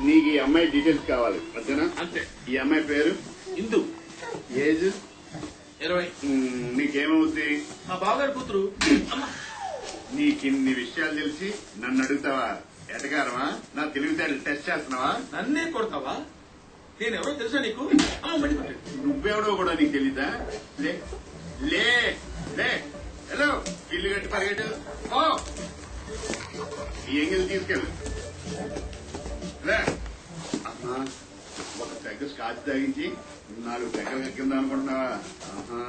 నీకు ఈ అమ్మాయి డీటెయిల్స్ కావాలి అంతేనా? అంతే. ఈ అమ్మాయి పేరు ఇందు, ఏజ్ 20. నీకేమవుద్ది? మా బావగారి కూతురు. నీకిన్ని విషయాలు తెలిసి నన్ను అడుగుతావా? ఎటకారమా? నా తెలివితేటలు టెస్ట్ చేస్తున్నావా? నన్నే కొడతావా? నేనెవరో తెలుసా నీకు? అమ్మ మళ్ళీ కొట్టాడు. నువ్వెవడో కూడా నీకు తెలీదా? లే లే లే హలో, ఇల్లు కట్టి పరిగెట్టు. ఓ ఈ ఎంగిల్ తీసుకెళ్ళు. లే అమ్మా, ఒక పెగ్గ స్కాచ్ తాగించి 4 పెగ్గలు ఎక్కిందా అనుకుంటున్నావా? ఆహా,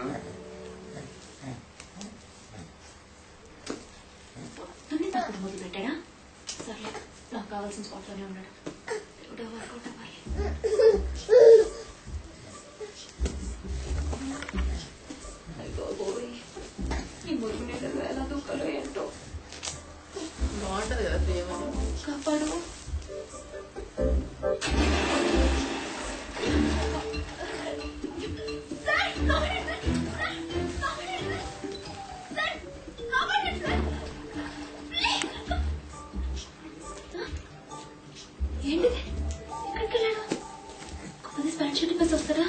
మొదలు పెట్టాడా? సర్లే, నాకు కావాల్సిన స్పాట్ లోనే ఉన్నాడు. వర్కౌట్ అవ్వాలి. ఈ మురుగు నీళ్ళలో ఎలా దూకాలో ఏంటో. బాగుంటది కదా ప్రేమ. కాపాడు. ఏంటిది? ఎక్కడికి వెళ్ళాడు? కొద్ది ప్యాంట్ షర్ట్ పసి వస్తారా?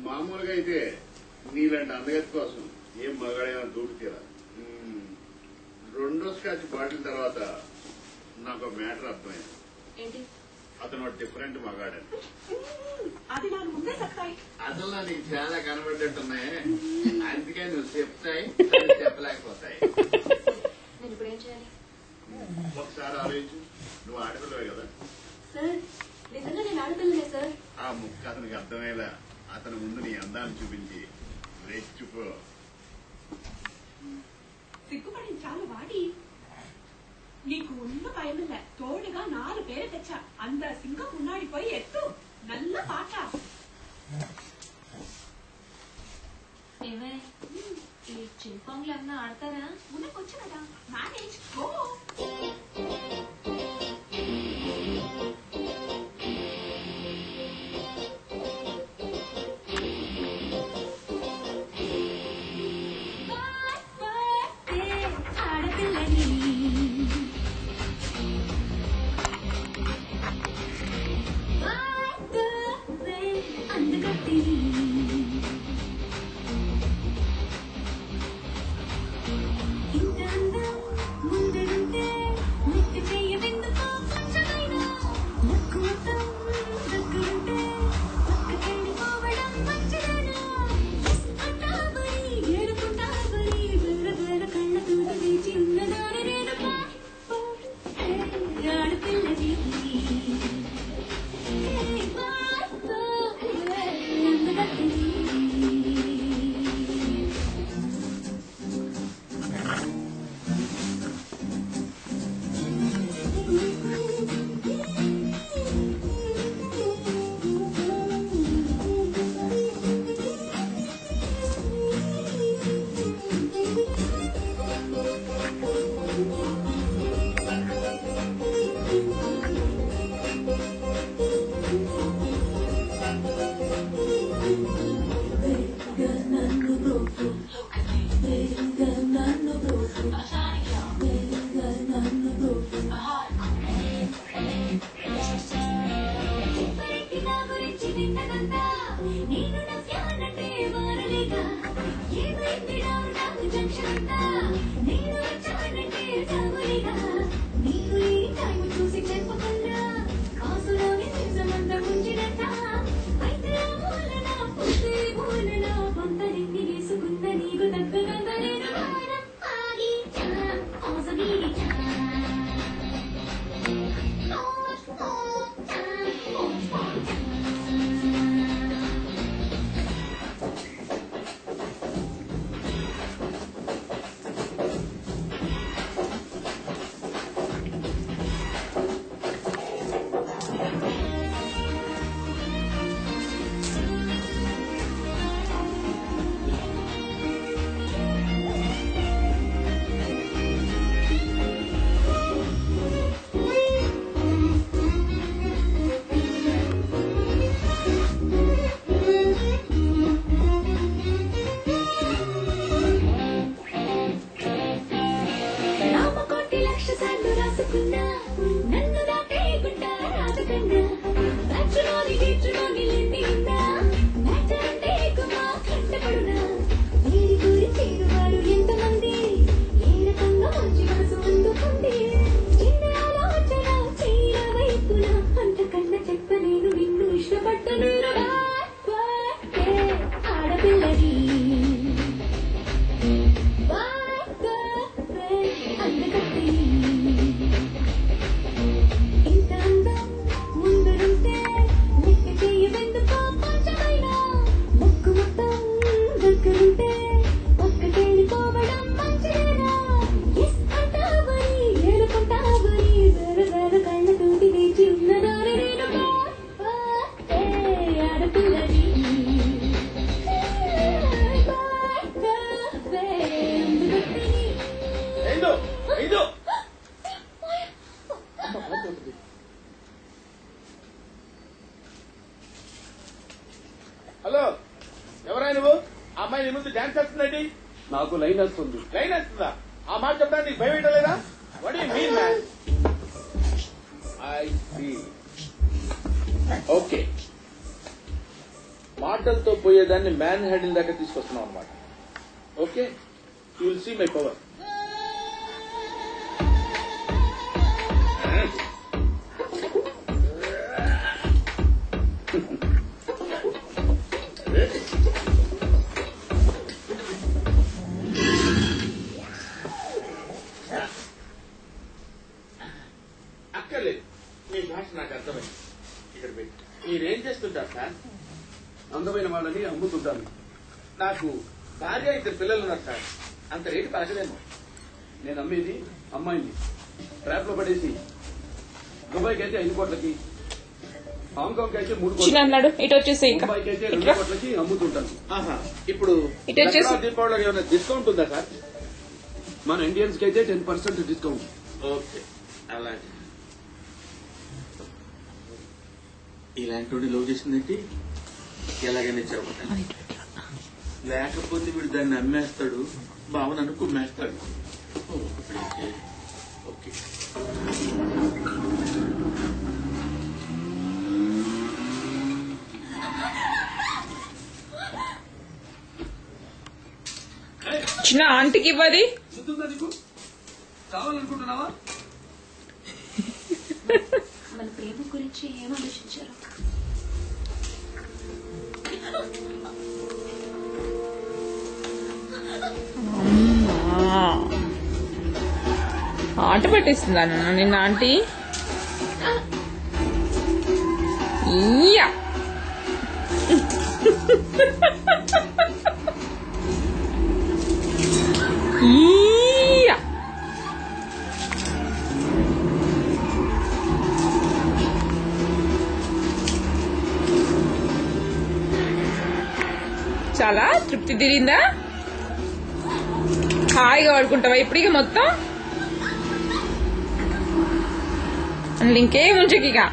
మామూలుగా అయితే నీలాంటి అందగతి కోసం ఏం మగాడైనా దూడు తీరా. రెండో స్కాచ్ బాటిల్ తర్వాత నాకు మ్యాటర్ అర్థమైంది. ఏంటి? అతను డిఫరెంట్ మగాడని. అది నాకు ముందే చెప్తాయి. అసలు నీకు చాలా కనబడ్డట్టున్నాయి, అందుకే నువ్వు చెప్తాయి చెప్పలేకపోతాయి. నేను ఇప్పుడు ఏం చేయాలి? ఒకసారి ఆలోచించు. నువ్వు ఆడపిల్లవే కదా? సార్, నిజంగా నేను ఆడపిల్లనే సార్. ఆ ముక్క అతనికి అర్థమయ్యేలా అతని ముందు నీ అందాన్ని చూపించి రెచ్చిపో. సిగ్గుపడి చాలు వాడి. నీకు ఉన్న భయమిల్ల తోడుగా 4 పేరు తెచ్చా. అంద సింగం మున్నాడి పోయి ఎత్తు నల్ల పాట. ఏమే, ఈ చింపాంగ్లు ఏమన్నా ఆడతారా? ఉన్నకొచ్చు కదా, మేనేజ్ గో. హలో ఎవరా నువ్వు? ఆ అమ్మాయి నీ ముందు డాన్స్ చేస్తుందండి. నాకు లైన్ వస్తుంది. లైన్ వేస్తుందా? ఆ మాట చెప్పడానికి నీకు భయం ఏంటో లేదా? What you mean man? I see. Okay, మాటలతో పోయేదాన్ని మ్యాన్ హ్యాండిల్ దాకా తీసుకొస్తున్నాం అనమాట. Okay, you will see my power. అక్కర్లేదు, మీ భాష నాకు అర్థమైంది. ఇక్కడ పెట్టి మీరేం చేస్తుంటారు సార్? అందమైన వాళ్ళని అమ్ముతుంటాను. నాకు భార్య 2 పిల్లలు ఉన్నారు సార్. అంత రేటు పలకలేము. నేను అమ్మేది అమ్మాయిని ట్రాప్ లో పడేసి దుబాయ్కి అయితే 5 కోట్లకి, హాంకాంగ్ అయితే 3 చిన్న కోట్లకి, అన్నాడు ఇటు వచ్చేసి ఇంకా ముంబైకి అయితే 2 ఇట్లా కోట్లకి అమ్ముతుంటాను. ఆహా, ఇప్పుడు ఇటు వచ్చేసి- దసరా, దీపావళికి ఏమైనా డిస్కౌంట్ ఉందా సార్? మన ఇండియన్స్ కి అయితే 10% డిస్కౌంట్. ఓకే, అలాగే. ఇలాంటి లవ్ చేసిందంటే ఎలాగైనా చెరపట్టాలి, లేకపోతే వీడు దాన్ని అమ్మేస్తాడు, బావ నన్ను కుమ్మేస్తాడు. ఇప్పుడైతే ఓకే. చిన్న ఆంటీకి ఇవ్వది. గుర్తుందా నీకు? కావాలనుకుంటున్నావా? మన ప్రేమ గురించి ఏం ఆలోచించారు? ఆట పెట్టేస్తుందా నిన్న ఆంటీ? ఇయ్యా ఇయ్యా చాలా తృప్తి తీరిందా? హాయిగా వాడుకుంటావా ఇప్పుడు ఇక మొత్తం? అందులో ఇంకేం ఉంచకిగా